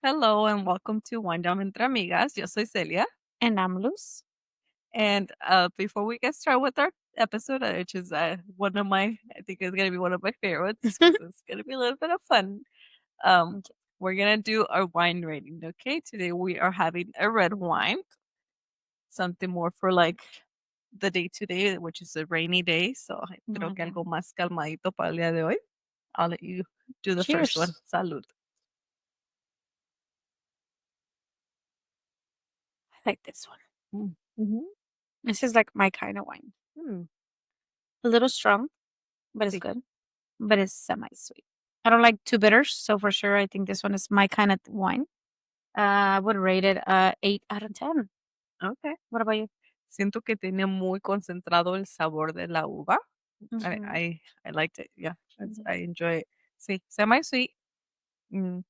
Hello and welcome to WINEdownentreAmigas. Yo soy Celia. And I'm loose. And before we get started with our episode, which is one of my, I think it's going to be one of my favorites because it's going to be a little bit of fun. Um, Okay. we're going to do our wine rating. Okay. Today we are having a red wine, something more for like the day to day, which is a rainy day. So creo Oh, que yeah. algo más calmadito para el día de hoy. I'll let you do the first one. Cheers. Salud. I like this one. Mm-hmm. This is like my kind of wine. Mm, A little strong, but it's sí. good. But it's semi-sweet. I don't like too bitters, so for sure I think this one is my kind of wine. I would rate it 8 out of 10. Okay. What about you? Siento que tiene muy concentrado el sabor de la uva. I Mm-hmm. I I liked it, yeah, Yeah. I enjoy it. Sí, semi-sweet, mm,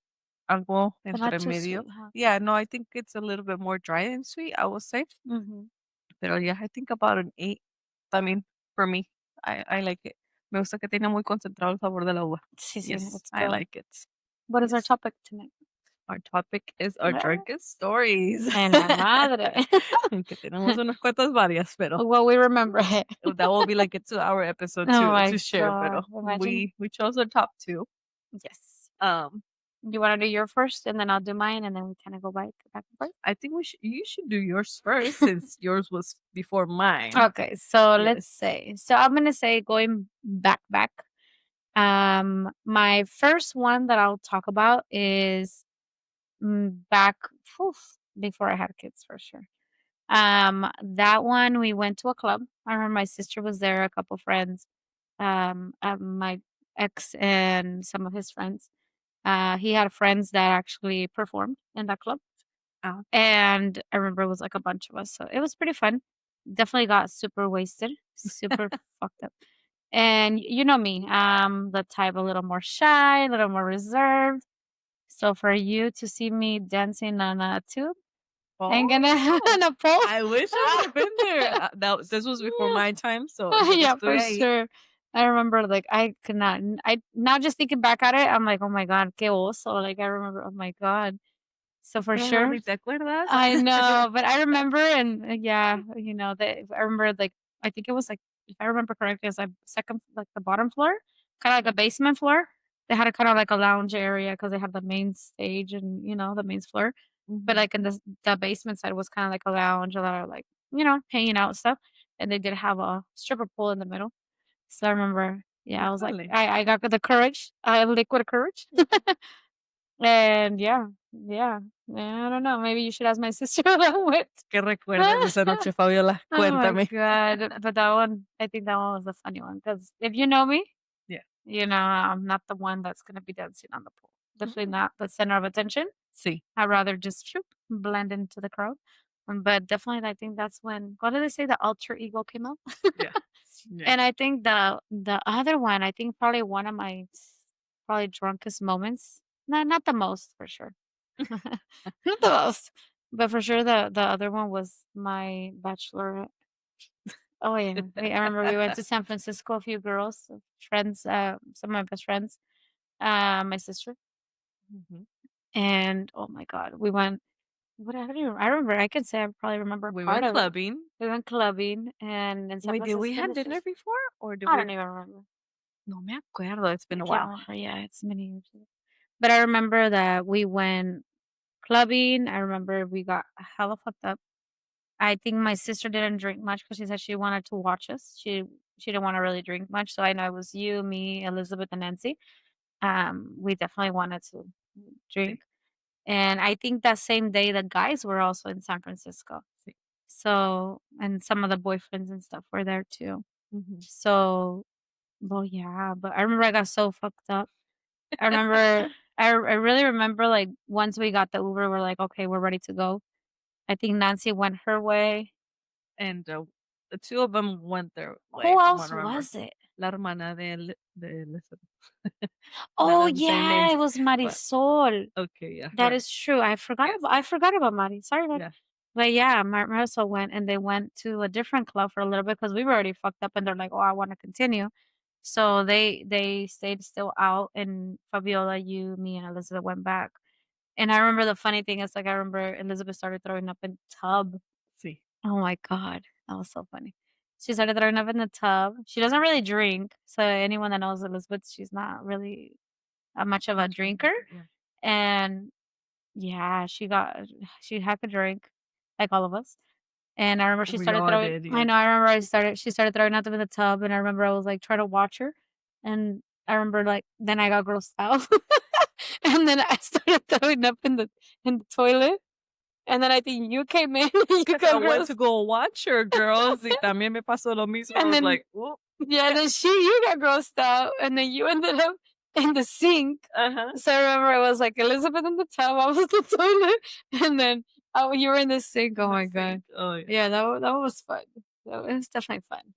algo But not entre too medio. sweet, huh? Yeah, no, I think it's a little bit more dry than sweet, I will say, Mm-hmm. pero yeah, I think about an 8. I mean, for me, I like it. Me gusta que tiene muy concentrado el sabor de la uva. Sí, sí, Yes, it's I good. like it. What is our Yes. topic tonight? Our topic is our Ah, drunkest stories. En la madre. Que tenemos unas cuantas varias, pero Well, we remember it. that will be like a 2-hour episode Oh to my share, pero God. Imagine. we chose our top 2. Yes. Um, You wanna do your first, and then I'll do mine, and then we kinda go back and forth? I think you should do yours first since yours was before mine. Okay, so let's Yes. say. So I'm gonna say going back. My first one that I'll talk about is back phew, before I had kids for sure. That one we went to a club. I remember my sister was there, a couple friends, my ex and some of his friends. He had friends that actually performed in that club. Oh, And I remember it was like a bunch of us, so it was pretty fun. Definitely got super wasted, super fucked up. And you know me, the type a little more shy, a little more reserved. So for you to see me dancing on a tube, ain't gonna oh, on a pole. I wish I would have been there. This was before my time, so yo no Yeah, estuve for ahí. sure. I remember like I could not. I now just thinking back at it, I'm like, oh my god, qué oso. Like I remember, oh my god. So for Pero sure, ni te acuerdas. I know, but I remember, and yeah, that I remember like I think it was like if I remember correctly, it was like second, like the bottom floor, kind of like a basement floor. They had a kind of like a lounge area because they had the main stage and the main floor, but Mhm. like in the basement side was kind of like a lounge, a lot of like hanging out stuff, and they did have a stripper pool in the middle. So I remember, yeah, I was like, Órale. I got the courage, liquid courage. And yeah. I don't know, maybe you should ask my sister that one. ¿Qué recuerdas de esa noche, Fabiola? Oh my Cuéntame. god, but that one I think that one was a funny one because if you know me, Yeah. I'm not the one that's gonna be dancing on the pool. Definitely Mm, not the center of attention. sí. I'd rather just shoop, blend into the crowd. But definitely, I think that's when what did they say? The alter ego came out. Yeah. Yeah. And I think the other one, I think probably one of my probably drunkest moments. No, not the most for sure. Not the most, but for sure the other one was my bachelorette. Oh yeah, I remember we went to San Francisco. A few girls, friends, some of my best friends, my sister, Mhm. and oh my god, we went. What I don't even, I remember. I can say I probably remember We part went of it. clubbing. We went clubbing and in San Wait, did we Francisco, have dinner this. before or did I we? don't even remember. No me acuerdo, it's I been a can't while. remember. Yeah, it's many years ago. But I remember that we went clubbing. I remember we got hella fucked up. I think my sister didn't drink much because she said she wanted to watch us. She didn't want to really drink much. So I know it was you, me, Elizabeth, and Nancy. We definitely wanted to Sí, drink. And I think that same day the guys were also in San Francisco. sí. So and some of the boyfriends and stuff were there too. Ujú. So well yeah, but I remember I got so fucked up. I remember I really remember like once we got the Uber, we're like, okay, we're ready to go. I think Nancy went her way. And, the 2 of them went their way Who from what else I remember. was it? La hermana de Elizabeth. Not Oh of the same yeah, names, it was but Marisol. okay, yeah, That her. is true. Yes. I forgot about Mari. Sorry, man. Yeah. But yeah, Marisol went and they went to a different club for a little bit because we were already fucked up and they're like, oh, I want to continue. So they stayed still out and Fabiola, you, me, and Elizabeth went back. And I remember the funny thing is, like, I remember Elizabeth started throwing up in the tub. Sí. Oh my god, that was so funny. She started throwing up in the tub. She doesn't really drink, so anyone that knows Elizabeth, she's not really much of a Much of a drinker. drinker, yeah. And yeah, she had to drink like all of us. And I remember she We started all throwing did, I yeah. know, I remember she started throwing up in the tub, and I remember I was, like, trying to watch her, and I remember, like, then I got grossed out. And then I started throwing up in the toilet, and then I think you came in and you Because I got went to grossed go watch her, girls, y también me pasó lo mismo. I and was then like, "Ooh." yeah, then you got grossed out, and then you ended up in the sink. Uh-huh. So I remember it was, like, Elizabeth in the tub, I was in the toilet, and then, oh, you were in the sink, oh In the my god. sink. Oh, yeah. Yeah, that was fun. It was definitely fun.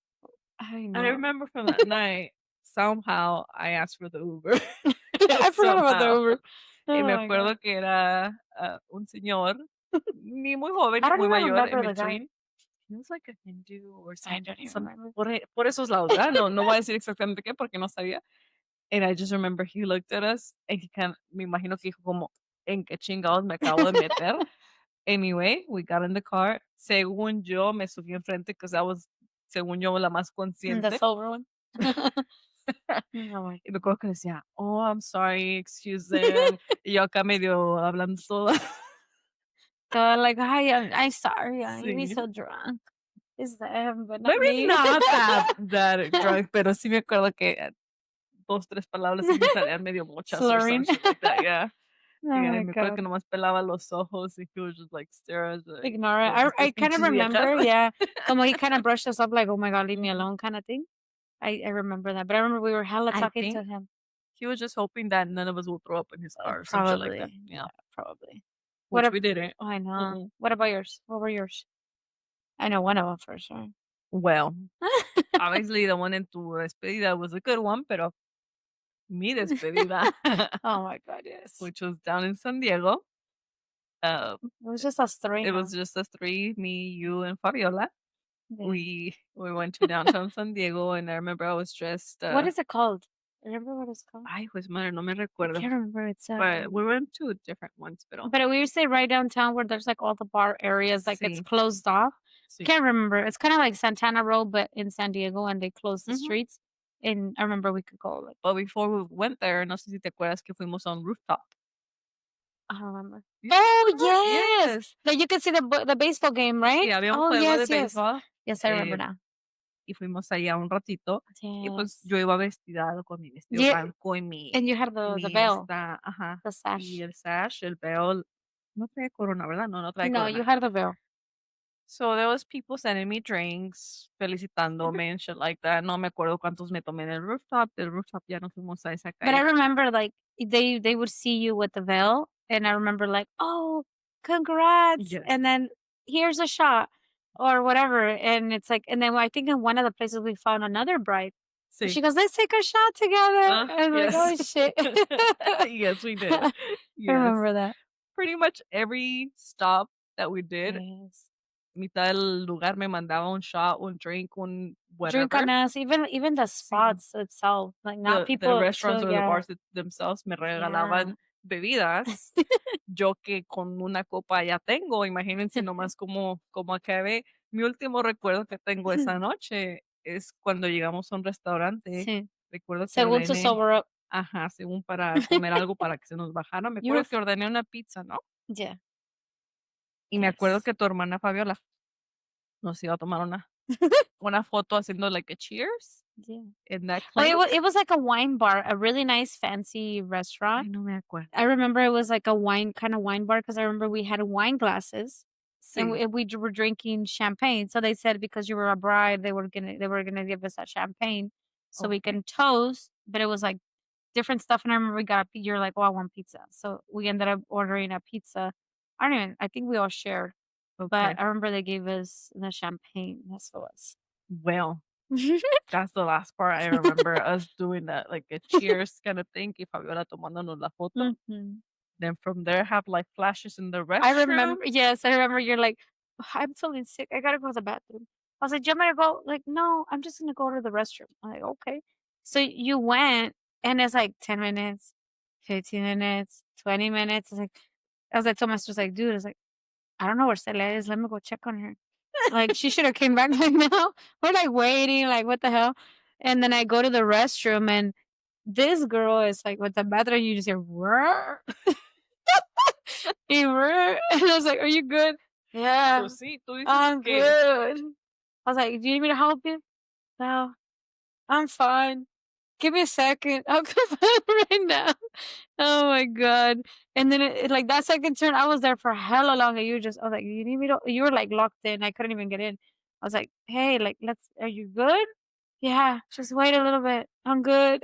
I I know. remember from that night, somehow I asked for the Uber. I forgot about the Somehow. Uber. Y me Oh my god. acuerdo que era, un señor, ni muy joven I ni don't muy even mayor, in remember the guy. between. He was like a Hindu or I don't even some remember. por esos lados, ¿verdad? No voy a decir exactamente qué, porque no sabía. And I just remember he looked at us and he me imagino que dijo como, ¿en qué chingados me acabo de meter? Anyway, we got in the car. Según yo, me subí enfrente because I was, según yo, la más The consciente. silver one. No way. Y me acuerdo que decía, "Oh, I'm sorry, excuse them." Y yo acá medio hablando toda. So like, "Hi, I'm sorry, I be Sí. so drunk. It's them, but not Maybe me." not that drunk, pero sí me acuerdo que 2, 3 palabras sí me salían medio muchas or some Slurring. shit like that, yeah. Oh Yeah, y my me acuerdo god. que nomás pelaba los ojos y he was just like stare at us like, Ignore it. todas I estas kind of pinches viejas. remember, yeah. Como he kind of brushed us off like, "Oh my god, leave me Mhm. alone," kinda thing. I remember that, but I remember we were hella I talking to think him. he was just hoping that none of us will throw up in his car or some shit like that. Probably. Yeah, Yeah, probably. What which ab we didn't. I know. Mm-mm. What about yours? What were yours? I know one of them for sure. Well, obviously the one en tu despedida was a good one, pero mi despedida, Oh my god, yes. which was down in San Diego. Um, It was just us 3, it huh? was just us 3, me, you, and Fabiola. Yeah. We went to downtown San Diego, and I remember I was dressed, What is it called? Remember what it's called? ay, pues madre, no me I recuerdo, can't remember. It's but we went to different ones, pero but we used to say right downtown where there's like all the bar areas, like it's sí, closed off. sí. Can't remember. It's kind of like Santana Road, but in San Diego, and they closed the Mhm. streets. And I remember we could go like But before we went there, no sé si te acuerdas que fuimos a un rooftop. I don't remember. You don't Oh remember? yes, Yes. that you can see the baseball game, Sí, right? había un Oh juego de yes, yes, béisbol, yes. I remember eh, now. y fuimos allá un ratito, y pues Yes. yo iba vestida con mi vestido Yeah, blanco y and you had the mi veil, ajá, the y sash. el sash, el veo, no trae corona, ¿verdad? No, no trae No, you corona. had the veil. So there was people sending me drinks, felicitándome and shit like that. No me acuerdo cuántos me tomé en el rooftop. Del rooftop ya nos fuimos a esa But I calle. remember, like, they would see you with the veil, and I remember, like, "Oh, congrats," Yes. and then, "Here's a shot," or whatever, and it's like and then I think in one of the places we found another bride, and she Sí. goes, "Let's take a shot together," and I'm like, Yes. "Oh, shit." Yes, we did. I Yes. remember that. Pretty much every stop that we did, Yes. mitad del lugar me mandaba un shot, un drink, un Drink whatever. on us, even the Sí. spots itself, like, not The people restaurants too or the yeah, bars themselves me yeah. regalaban bebidas. Yo que con una copa ya tengo, imagínense nomás cómo acabé. Mi último recuerdo que tengo esa noche es cuando llegamos a un restaurante. Sí, Recuerdo que según to ordené, sober up. ajá, según para comer algo para que se nos bajara. Me You were acuerdo f que ordené una pizza, ¿no? yeah, Y me acuerdo yes. que tu hermana Fabiola nos iba a tomar una foto haciendo like a cheers Yeah. in that Oh, clink. it was like a wine bar, a really nice fancy Ay, restaurant. no me acuerdo. I remember it was like a wine kind of wine bar because I remember we had wine glasses and Sí, were drinking champagne. So they said because you were a bride, they were gonna give us that champagne so we okey, can toast. But it was like different stuff. And I remember we got you're like, oh, I want pizza. So we ended up ordering a pizza. I think we all shared, but okey. I remember they gave us the champagne. That's what it Well, was. that's the last part I remember us doing that, like a cheers kinda thing y Fabiola tomándonos la foto. Mhm. Then from there, have, like, flashes in the I restroom. remember yes, I remember you're like, "I'm feeling sick, I gotta go to the bathroom." I was like, "Do you want me to go?" Like, "No, I'm just gonna go to the restroom." I'm like, "Okay." So you went, and it's like 10 minutes, 15 minutes, 20 minutes. It's like I was like, told my sister's like, dude, it's like, I don't know where Celia is. Let me go check on her. Like, she should have came back like now. We're like waiting, like, what the hell? And then I go to the restroom and this girl is like with the bathroom, you just hear "Whirr." Y "Whirr." And I was like, "Are you good?" "Yeah, Pues sí, tú dices I'm que good." I was like, "Do you need me to help you?" "No, I'm fine. Give me a second. I'll come out right now." Oh my god. And then like that second turn, I was there for hella long, and I was like, "You need me to," you were like locked in. I couldn't even get in. I was like, "Hey, like, are you good?" "Yeah, just wait a little bit. I'm good."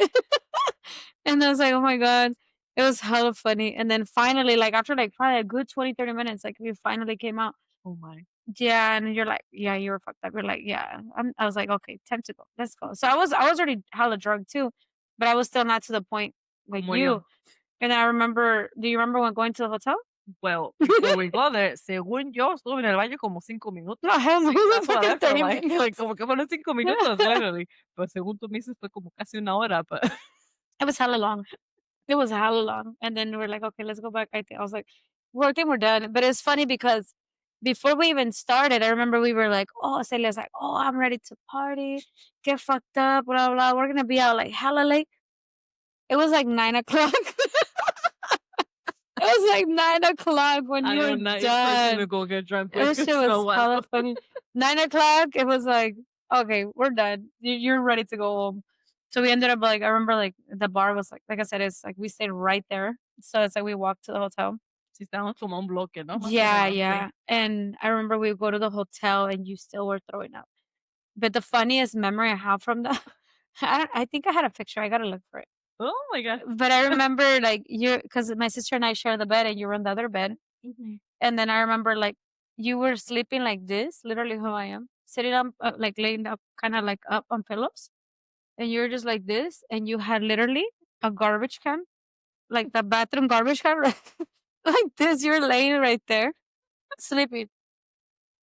And I was like, "Oh my god." It was hella funny. And then finally, like after like probably a good 20, 30 minutes, like we finally came out. oh my, Yeah, and you're like, "Yeah, you were fucked up." You're like, "Yeah." I was like, "Okay, time to go. Let's go." So I was already hella drunk too, but I was still not to the point like como yo. you. And I remember, do you remember when going to the hotel? Well, before we go there, según yo, estuve en el baño como 5 minutos. No, hell no, Sí, it was that's what I fucking felt 30 like minutes. como que fueron 5 minutos, literally. Pero según tú me dices fue como casi 1 hora, but It was hella long. It was hella long. And then we're like, "Okay, let's go back." I was like, "Well, I think we're done." But it's funny because before we even started, I remember we were like, "Oh," Celia's like, "Oh, I'm ready to party, get fucked up, blah, blah. We're gonna be out like hella late." It was like 9 o'clock. It was like 9 o'clock when I you were am not your person to done. go get drunk with, That shit so was what? hella funny. 9 o'clock, it was like, "Okay, we're done. You're ready to go home." So we ended up like, I remember like the bar was like I said, it's like we stayed right there. So it's like we walked to the hotel. Sí estábamos como a un bloque, ¿no? Más o Yeah, menos, sí. yeah. And I remember we would go to the hotel and you still were throwing up. But the funniest memory I have from that, I think I had a picture. I gotta look for it. Oh my god. But I remember like you, because my sister and I share the bed and you were on the other bed. Mhm. And then I remember like you were sleeping like this, literally how I am, sitting up, like laying up, kind of like up on pillows. And you were just like this, and you had literally a garbage can, like the bathroom garbage can, like this. You were laying right there, sleeping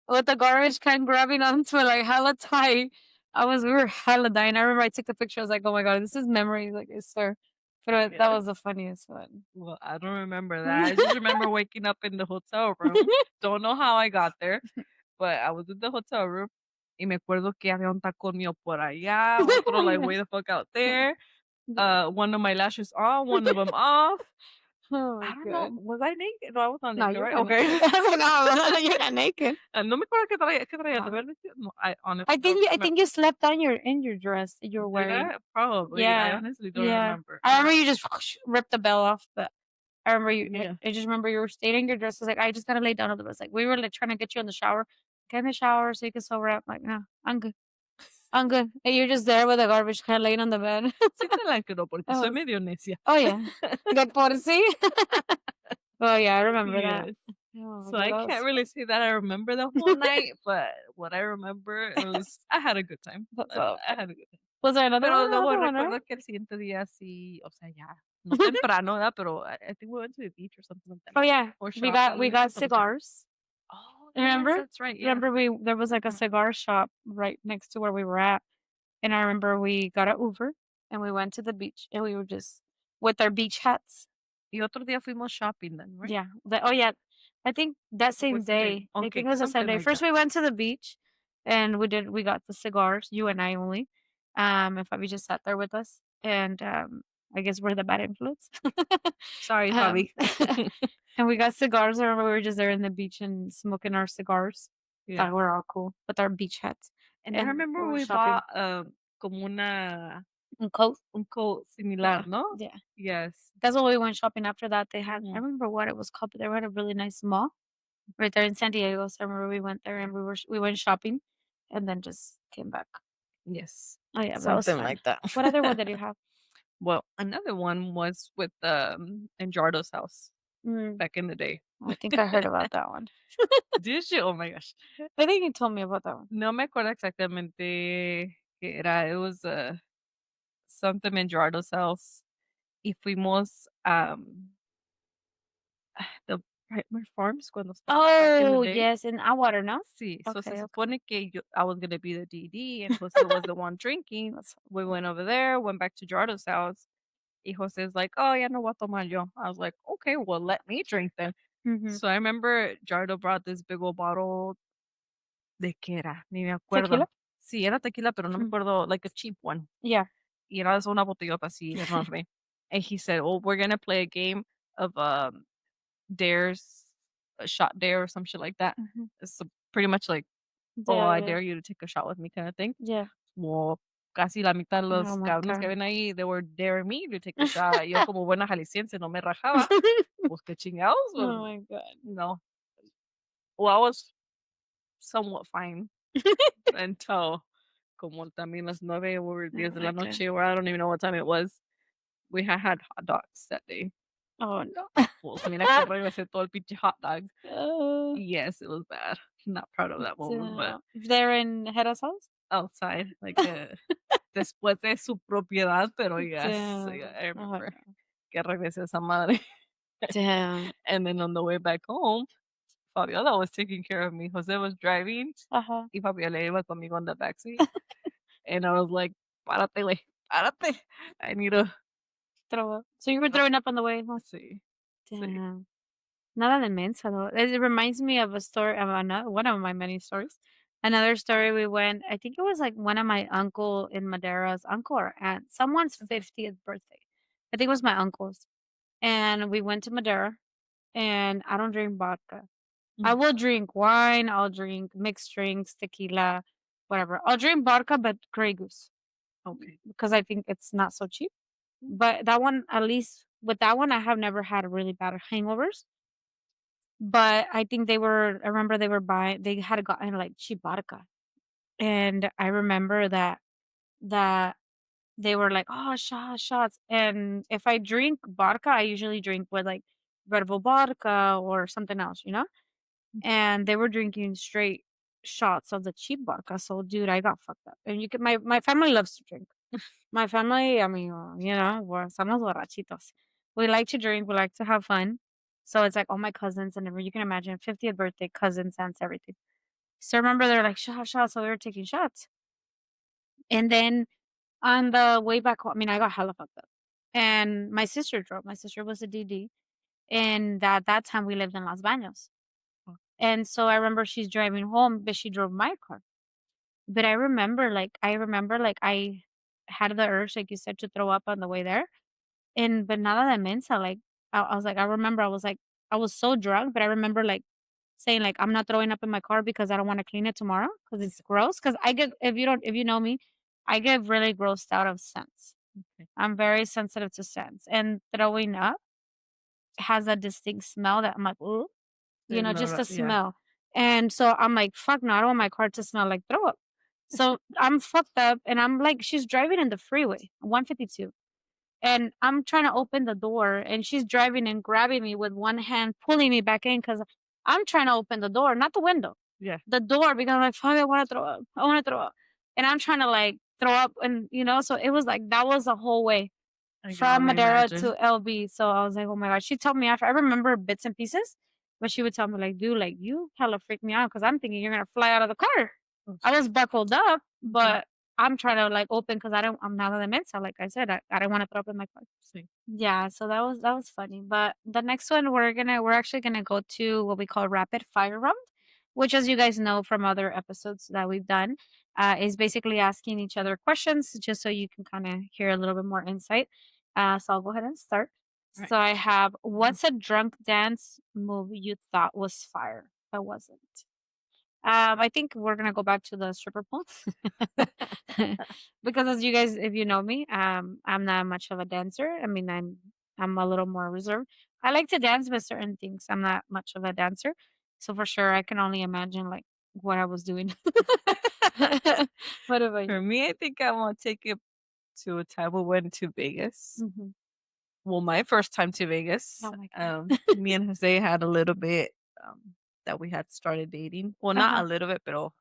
with the garbage can grabbing onto it like hella tight. We were hella dying. I remember I took the picture. I was like, "Oh my god, this is memories." Like I swear, but that Yes. was the funniest one. Well, I don't remember that. I just remember waking up in the hotel room. Don't know how I got there, but I was in the hotel room. Y me acuerdo que había un tacón mío por allá, Oh otro like my way the fuck out there. god. One of my lashes on, one of them off. Oh I my don't know. god. Was I naked? No, I was not No, naked, you're right? not naked. Okay. I was like, "No, you're not naked." No me acuerdo qué traía, ¿de No. vestido? No, I I honestly don't think you I think remember. you slept on your dress that you were Did wearing. I? Probably. I Yeah, honestly don't yeah. remember. I remember you just ripped the bell off, but I remember Yeah. I just remember you were staying in your dress. I was like, "I just gotta lay down on the bed." Like, we were, like, trying to get you in the shower. "Get in the shower so you can sober up." Like, "No, I'm good. I'm good." And you're just there with a garbage can laying on the bed. Sí te la creo porque soy Oh, medio necia. oh, yeah. De por sí. Oh, yeah, I remember that. Yes. Oh my So god, I that can't was really say that I remember the whole night, but what I remember, it was I had a good time. that's so I funny. had a good time. Was there Pero luego another one, right? recuerdo que el siguiente día sí, o sea, ya, no temprano, ¿verdad? Pero I think we went to the beach or something like that. Oh, yeah. Or We shopping, got something like that. cigars. Oh, yes, Remember? that's right, yeah. Remember we there was, like, a cigar shop right next to where we were at, and I remember we got a Uber, and we went to the beach, and we were just with our beach hats. Y otro día fuimos shopping then, right? Yeah, oh, yeah. I think that Or same was the same? day, I think Okay, it was the same something day. like First, that. we went to the beach, and we got the cigars, you and I only, and Fabi just sat there with us, and, I guess we're the bad influence. Sorry, Um, Fabi. and we got cigars. I remember we were just there in the beach and smoking our cigars. Yeah. Thought we were all cool with our beach hats, And I and we remember were we shopping. bought, como And coat. un coat similar, Yeah, ¿no? yeah. Yes. That's what we went shopping after that. I Mhm. remember what it was called, but they had a really nice mall right there in San Diego. So I remember we went there and we went shopping, and then just came back. Yes. Oh yeah, that was Something fun. like that. What other one did you have? Well, another one was with, Enjardo's house Mm, back in the day. I think I heard about that one. Did you? Oh my gosh. I think you told me about that one. No me acuerdo exactamente qué era. It was, something in Enjardo's house. Y fuimos, the Primary Farms cuando estaba back in the Oh day. yes, in Aguader, no? Sí, so se Okay, okay. supone que I was gonna be the DD and Jose was the one drinking. That's We went over there, went back to Gerardo's house. Y Jose's like, "Oh, ya no voy a tomar yo." I was like, "Okay, well, let me drink then." Mhm. So I remember Jardo brought this big old bottle de qué era, ni me Tequila? acuerdo. Sí, era tequila, pero no me Mm. acuerdo, like a cheap one. Yeah. Y era una botellota así enorme. And he said, "Oh, we're gonna play a game of dares, a shot dare or some shit like that." Mhm. It's pretty much like, "Oh, Yeah, I yeah, dare you to take a shot with me," kind of thing. yeah. Well, casi la mitad de Oh los my cabrones que god. ven ahí, they were daring me to take a shot. Yo como buena jalisciense no me rajaba. Pues qué chingados, pues Oh my god. no. Well, I was somewhat fine until como también las 9 or Oh 10 de la my god. noche, or I don't even know what time it was. We had hot dogs that day. Oh no. Pues mira que regresé todo el pinche hot dog. Oh, Yes, it was bad. Not proud of that moment, but damn. They're in Hera's house? outside, like, después de su propiedad, pero yes, yeah, Damn. I Oh remember no. que regresé esa madre. Damn. And then on the way back home, Fabiola was taking care of me. Jose was driving Uh-huh. y Fabiola iba conmigo on the backseat. And I was like, párate, güey, párate. I need to. Throw up. So you were throwing up on the way home? Sí, sí. Damn. Nada de mensa though. It reminds me of a story of another one of my many stories. Another story we went, I think it was like one of my uncle in Madera's uncle or aunt, someone's 50th birthday. I think it was my uncle's. And we went to Madeira and I don't drink vodka. I Mm, will drink wine, I'll drink mixed drinks, tequila, whatever. I'll drink vodka, but Grey Goose okay. because I think it's not so cheap. Mm, But that one, at least with that one, I have never had really bad hangovers. But I think I remember they had gotten like cheap vodka. And I remember that they were like, oh, shots, shots. And if I drink vodka, I usually drink with like Red Bull vodka or something else, you know? mm, And they were drinking straight shots of the cheap vodka. So, dude, I got fucked up. And my family loves to drink. My family, I mean, we're somos borrachitos. We like to drink, we like to have fun. So it's like all my cousins and everything. You can imagine 50th birthday, cousins, aunts, everything. So I remember they're like, shot, shot. So we were taking shots. And then on the way back home, I mean, I got hella fucked up. And my sister drove. My sister was a DD. And at that time, we lived in Los Baños. oh, And so I remember she's driving home, but she drove my car. But I remember, like, I had the urge, like you said, to throw up on the way there. And but nada de mensa, like, I was like I remember I was like I was so drunk, but I remember, like, saying, like, "I'm not throwing up in my car because I don't wanna clean it tomorrow because yeah, it's gross. Because I get if you know me, I get really grossed out of scents. okay. I'm very sensitive to scents, and throwing up has a distinct smell that I'm like, "Ooh," No, just no, a yeah. smell. And so I'm like, "Fuck no, I don't want my car to smell like throw up." So I'm fucked up, and I'm like she's driving in the freeway, 152. And I'm trying to open the door, and she's driving and grabbing me with one hand, pulling me back in because I'm trying to open the door, not the window, Yeah, the door, because I'm like, "Fuck, I want to throw up. I want to throw up." And I'm trying to like throw up, and so it was like that was the whole way I can from only Madeira imagine. to LB. So I was like, "Oh my god." She told me after. I remember bits and pieces, but she would tell me like, "Dude, like you hella freaked me out because I'm thinking you're gonna fly out of the car." Oh, I was buckled up, mhm, but I'm trying to like open because I'm not a mensa. Like I said, I don't want to throw up in my car. sí. Yeah, so that was funny. But the next one we're actually gonna go to what we call rapid fire round, which, as you guys know from other episodes that we've done, is basically asking each other questions just so you can kind of hear a little bit more insight. So I'll go ahead and start. Right. So I have, Mhm. what's a drunk dance move you thought was fire but wasn't? I think we're gonna go back to the stripper pole because, as you guys, if you know me, I'm not much of a dancer. I mean, I'm a little more reserved. I like to dance with certain things. I'm not much of a dancer, so for sure, I can only imagine like what I was doing. What about For you? me, I think I wanna take it to a time we went to Vegas. Hmm. Well, my first time to Vegas, Oh my god. me and Jose had a little bit, that we had started dating. Well, Uh not huh. a little bit, pero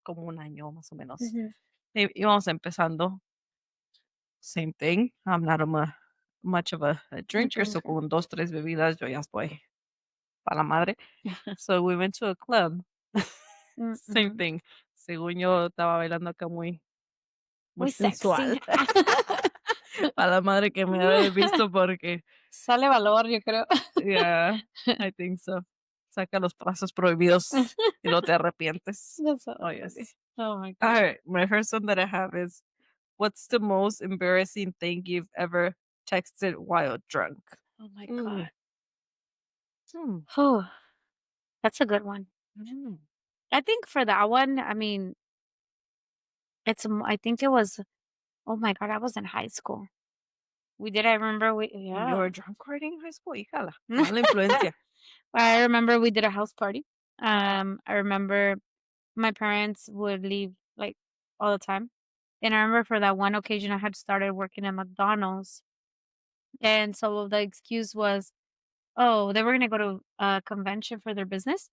como un año más o menos. Hmm. Íbamos empezando, same thing. I'm not much of a A drinker, so drinker. con 2, 3 bebidas yo ya estoy para la madre. So we went to a club. Same Mm-mm. thing. Según yo estaba bailando acá muy Muy sensual. sexy. Para la madre que me ha de haber visto porque Sale valor, yo creo. yeah, I think so. Saca los plazos prohibidos y no te arrepientes. That's so Oh, funny. yes. Oh my god. Alright, my first one that I have is, what's the most embarrassing thing you've ever texted while drunk? Oh my Ooh. god. Hmm. Oh, that's a good one. Mm. I think for that one, I mean, I think it was, oh my god, I was in high school. I remember You yeah. were drunk already in high school? Híjala, mala influencia. I remember we did a house party. Ah, I remember my parents would leave like all the time. And I remember for that one occasion I had started working at McDonald's. And so the excuse was, oh, they were gonna go to a convention for their business.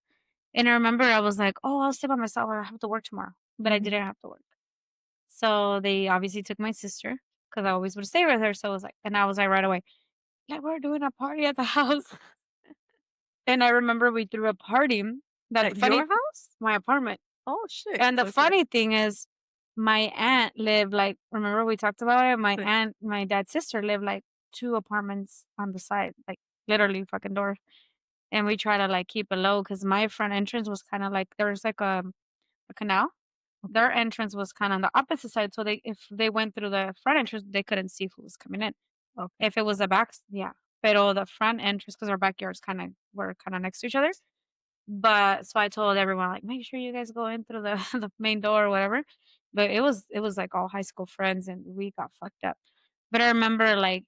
And I remember I was like, oh, I'll stay by myself. I have to work tomorrow. But I mhm. didn't have to work. So they obviously took my sister because I always would stay with her. So I was like, and I was like right away, like, we're doing a party at the house. And I remember we threw a party that the At your funny house? my apartment. Oh, shit. And the Okay. funny thing is my aunt lived like remember we talked about it? My Sí. aunt, my dad's sister lived like 2 apartments on the side, like literally fucking doors. And we try to like keep it low because my front entrance was kind of like there was like a canal. Okay. Their entrance was kind of on the opposite side. So they if they went through the front entrance, they couldn't see who was coming in. Okay. If it was the back, yeah. Pero the front entrance, because our backyards kind of were kind of next to each other. But so I told everyone like, make sure you guys go in through the the main door or whatever. But it was like all high school friends and we got fucked up. But I remember like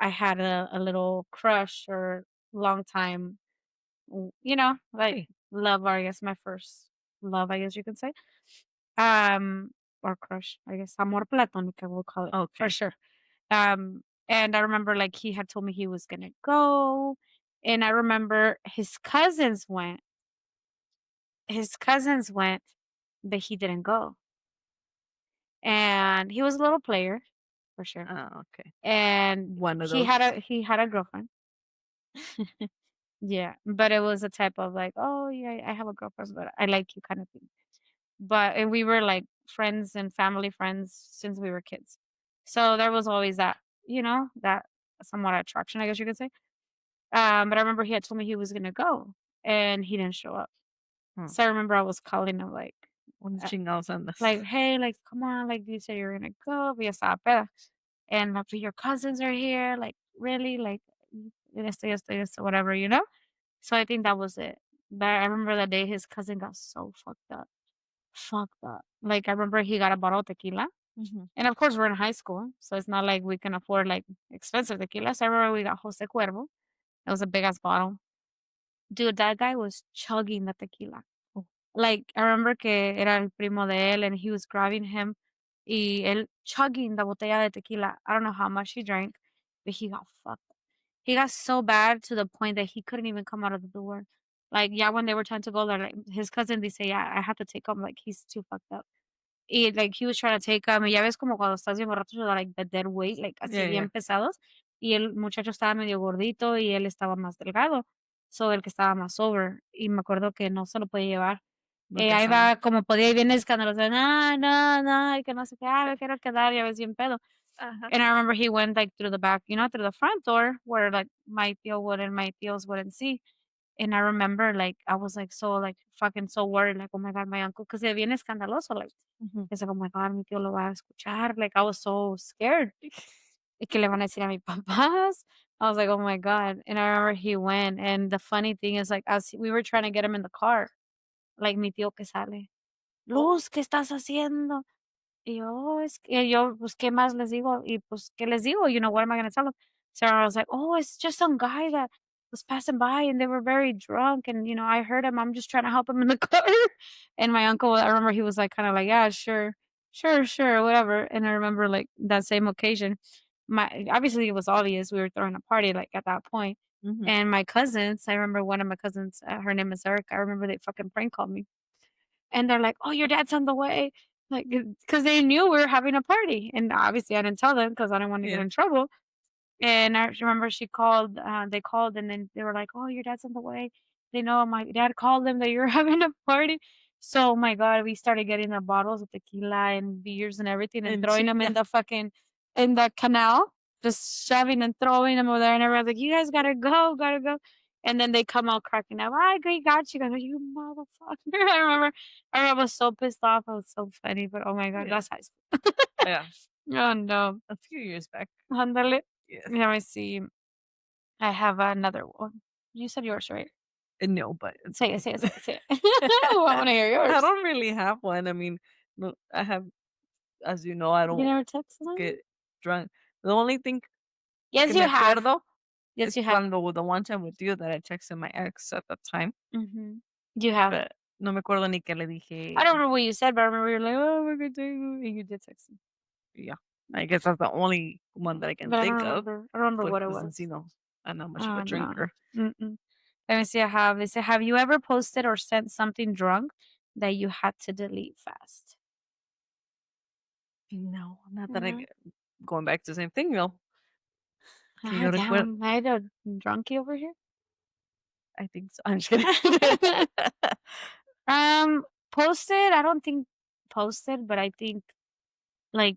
I had a little crush or long time, like Sí. love, or I guess my first love, I guess you could say. Um or crush, I guess. Amor platónico, we'll call it for Okay. sure. And I remember like he had told me he was gonna go. And I remember his cousins went, but he didn't go. And he was a little player for sure. Ah, okay. And One of he had those. a girlfriend. Yeah, but it was a type of like, oh yeah, I have a girlfriend, but I like you kind of thing. But and we were like friends and family friends since we were kids. So there was always that somewhat attraction, I guess you could say. But I remember he had told me he was gonna go and he didn't show up. Hmm. So I remember I was calling him ¿Dónde uh, chingados andas? like, hey, like, come on, like you said you're gonna go, but ya estaba peda. And like, your cousins are here, like, really, like, esto, whatever, you know. So I think that was it. But I remember that day his cousin got so fucked up. Like I remember he got a bottle of tequila. Mhm. And of course, we're in high school, so it's not like we can afford like expensive tequila. So I remember we got Jose Cuervo. It was a big ass bottle. Dude, that guy was chugging the tequila. Oh, Like, I remember que era el primo de él and he was grabbing him y él chugging the botella de tequila. I don't know how much he drank, but he got fucked. He got so bad to the point that he couldn't even come out of the door. Like, yeah, when they were trying to go there, like his cousin, they say, yeah, I have to take him. Like, he's too fucked up. Y like he was trying to take him, y ya ves como cuando estás bien borracho, like the dead weight, like así yeah, yeah. bien pesados. Y el muchacho estaba medio gordito y él estaba más delgado. So, el que estaba más sober. Y me acuerdo que no se lo podía llevar. Lo que Ahí sabe. va como podía y bien escandaloso, no, no, no, y que no sé qué, me quiero quedar, ya ves bien pedo. Ajá. And I remember he went like through the back, through the front door where like my tios wouldn't see. And I remember like I was like so like fucking so worried, like, oh my god, my uncle, because es bien escandaloso, like Ujú. it's like, oh my god, mi tío lo va a escuchar. Like I was so scared. ¿Y qué le van a decir a mis papás? I was like, oh my god. And I remember he went. And the funny thing is, like, as we were trying to get him in the car, like mi tío que sale, Oh, Luz, ¿qué estás haciendo? Y yo, pues, ¿qué más les digo? Y pues, ¿qué les digo? What am I gonna tell them? So I was like, "Oh, it's just some guy that was passing by and they were very drunk and, I heard him. I'm just trying to help him in the car." And my uncle, I remember he was like, kind of like, "Yeah, sure, sure, sure, whatever." And I remember like that same occasion, obviously it was obvious we were throwing a party like at that point. ujú. And my cousins, I remember one of my cousins, her name is Erica. I remember they fucking prank called me. And they're like, "Oh, your dad's on the way." Like, because they knew we were having a party, and obviously I didn't tell them because I didn't want to get Yeah. in trouble. And I remember they called, and then they were like, "Oh, your dad's on the way." They know my dad called them that you're having a party. So, oh my god, we started getting the bottles of tequila and beers and everything and En throwing them chinga. in the canal, just shoving and throwing them over there. And everyone's like, "You guys gotta go, gotta go." And then they come out cracking up, "I agree, got you." I go, "You motherfucker." I was so pissed off. It was so funny, but oh my god, Yeah. that's high school. Yeah. Oh, no. A few years back. Ándale. Yes. Let me see. I have another one. You said yours, right? No, but it's Say it, okay. say it, say it, say it. Oh, I wanna hear I yours. don't really have one. I mean, no, I have, as you know, I You don't never text someone? get drunk. The only thing Yes, que me you have. acuerdo Yes, es you have. cuando the one time with you that I texted my ex at the time, Mhm. You have. but no me acuerdo ni qué le I don't dije. remember what you said, but I remember you're like, "Oh, we're good day," and you did text me. Yeah, I guess that's the only one that I can But I don't think of. remember. I don't remember Porque what it pues was. since, I'm not much of a Oh, no. drinker. Mm-mm. Let me see, I have they say, "Have you ever posted or sent something drunk that you had to delete fast?" No, not that No. going back to the same thing, though, que Ah, yo recuerdo. damn, I had a drunkie over here. I think so. I'm just kidding. Um, Posted, I don't think posted, but I think, like,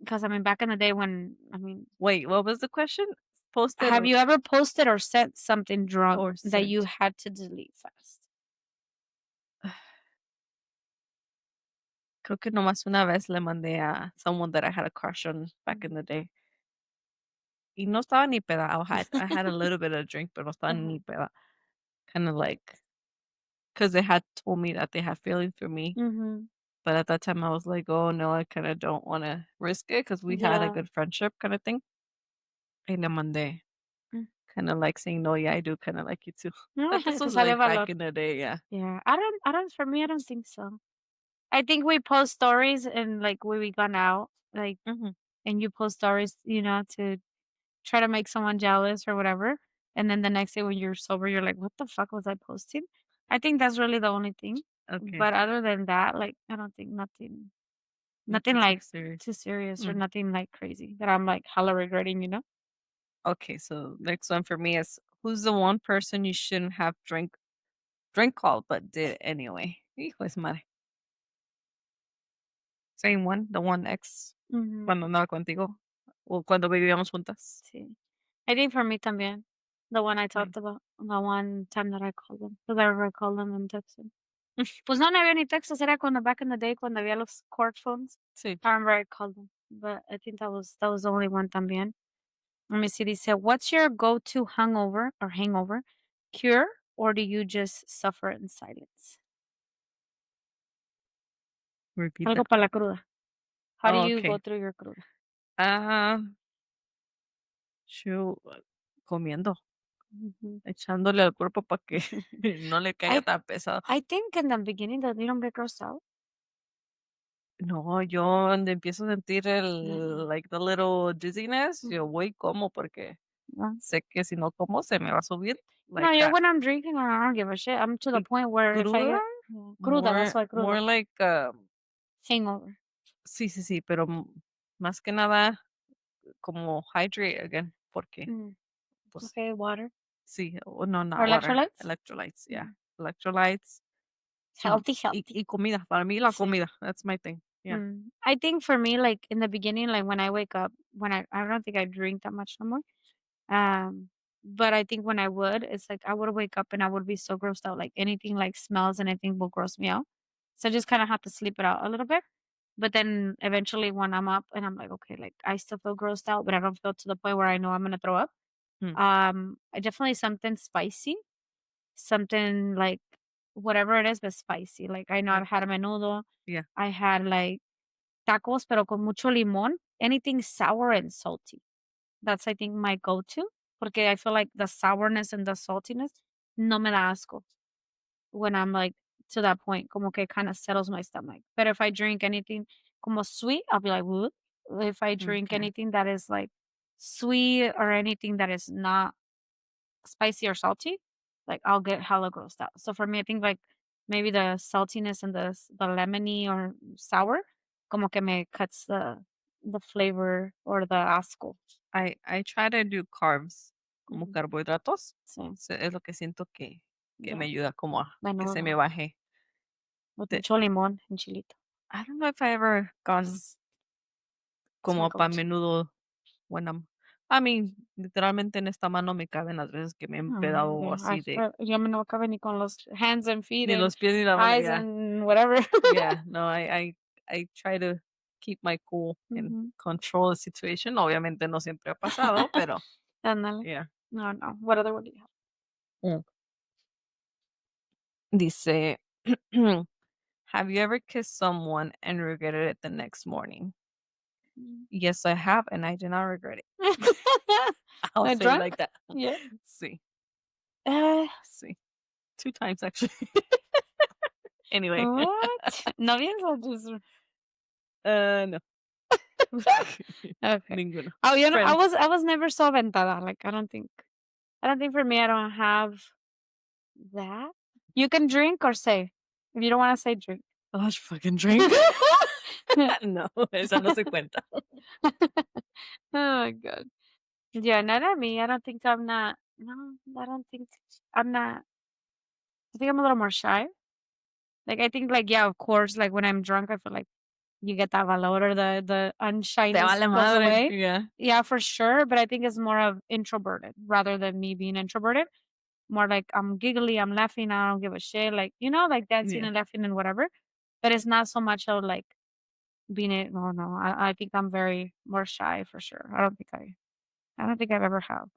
because I mean, back in the day when I mean, Wait, what was the question? Posted have you ever posted or sent something drunk or that you sent? had to delete fast? Creo que nomás una vez le mandé a someone that I had a crush on back in Mhm. the day. Y no estaba ni peda. I had a little bit of drink, pero no estaba Uh-huh. ni peda. Kinda like, because they had told me that they had feelings for me, Mhm. but at that time I was like, "Oh, no, I kinda don't wanna risk it because we had a Yeah. good friendship kinda thing." Y le mandé, Mm. kinda like saying, "No, yeah, I do kinda like you too." But this Te was, sale like, back valor. in the day, yeah. Yeah. I don't for me, I don't think so. I think we post stories and like when we gone out, like Mhm. and you post stories, to try to make someone jealous or whatever. And then the next day when you're sober, you're like, what the fuck was I posting? I think that's really the only thing. Okay. But other than that, like I don't think nothing Nothing too like serious. too serious or Mm. nothing like crazy that I'm like hella regretting. Okay, so next one for me is, who's the one person you shouldn't have drink called but did anyway? Hijo de su madre. Same one, the one ex Hmm. cuando andaba contigo o cuando vivíamos juntas. See. I think for me también. The one I Same. talked about, the one time that I called them. Because I remember calling them and texting. Pues no, no había ni textos, era cuando back in the day cuando había los court phones. Sí. I remember I called them, but I think that was the only one también. Let me see. They said, "What's your go-to hungover or hangover cure, or do you just suffer in silence?" Repeat Algo that. para la cruda. How do Oh, you go okay. through your cruda? Ah, shoot, comiendo, Mhm. echándole al cuerpo para que no le caiga I tan pesado. I think in the beginning that you don't get grossed out. No, yo donde empiezo a sentir Mm, like, the little dizziness, yo mm, voy y como porque no. sé que si no como se me va a subir, No, like, yo when I'm drinking, I don't give a shit. I'm to the y point where if I cruda, get cruda, that's why more cruda. like, Hangover. sí, sí, sí, pero, más que nada como hydrate again, porque, Mm, pues, okay, water sí, o no, or not water, electrolytes. electrolytes, yeah, Mm. electrolytes y Healthy, y healthy. y comida, para mí la Sí. comida, that's my thing, yeah. I think for me, like in the beginning, like when I wake up, when I don't think I drink that much no more. Um, but I think when I would, it's like I would wake up and I would be so grossed out. Like anything like smells and anything will gross me out. So I just kind of have to sleep it out a little bit. But then eventually when I'm up and I'm like, okay, like I still feel grossed out, but I don't feel to the point where I know I'm gonna throw up. Mm, I definitely something spicy, something like whatever it is, but spicy. Like I know I I've had a menudo. yeah, I had like tacos, pero con mucho limón. Anything sour and salty. That's, I think, my go-to, porque I feel like the sourness and the saltiness no me da asco when I'm, like, to that point, como que kinda settles my stomach. But if I drink anything como sweet, I'll be like, "Woot." If I drink okay. anything that is, like, sweet or anything that is not spicy or salty, like, I'll get hella grossed out. So for me, I think, like, maybe the saltiness and the lemony or sour como que me cuts the flavor or the asco. I try to do carbs, como Ujú. carbohidratos, Sí, es lo que siento que me ya. ayuda como a que se me Menudo, baje. with De mucho limón en chilito. I don't know if I ever gone It's my como pa go-to. menudo when I'm I mean, literalmente en esta mano me caben las veces que me he Oh, empedado yeah, I así de swear, yo me no cabe ni con los hands and feet ni and los pies ni la mano, eyes yeah, and whatever. yeah, no, I try to keep my cool and Ujú. control the situation. Obviamente no siempre ha pasado, pero Ándale. yeah. No, no. What other one do you Mm. Dice, have you ever kissed someone and regretted it the next morning? have? Yes, I have, and I do not regret it. I'll say it Drunk? like that. Yeah. Sí, Uh, sí. 2 times actually. Anyway, what? Novias or just no. okay. Ninguno. Oh, you know, I Friends. was I was never so aventada. Like I don't think for me I don't have that. You can drink or say. If you don't want to say drink. Oh, fucking drink. No, esa no se cuenta. Oh my god. Yeah, not at me. I don't think I'm not. No, I don't think I'm not. I think I'm a little more shy. Like I think, like yeah, of course, like when I'm drunk, I feel like you get that valor or the Te unshyness vale goes madre. away. Yeah. Yeah, for sure. But I think it's more of introverted rather than me being introverted. More like I'm giggly, I'm laughing, I don't give a shit. Like like dancing Yeah. and laughing and whatever. But it's not so much of like being it. No, no. I think I'm very more shy for sure. I don't think I've ever have.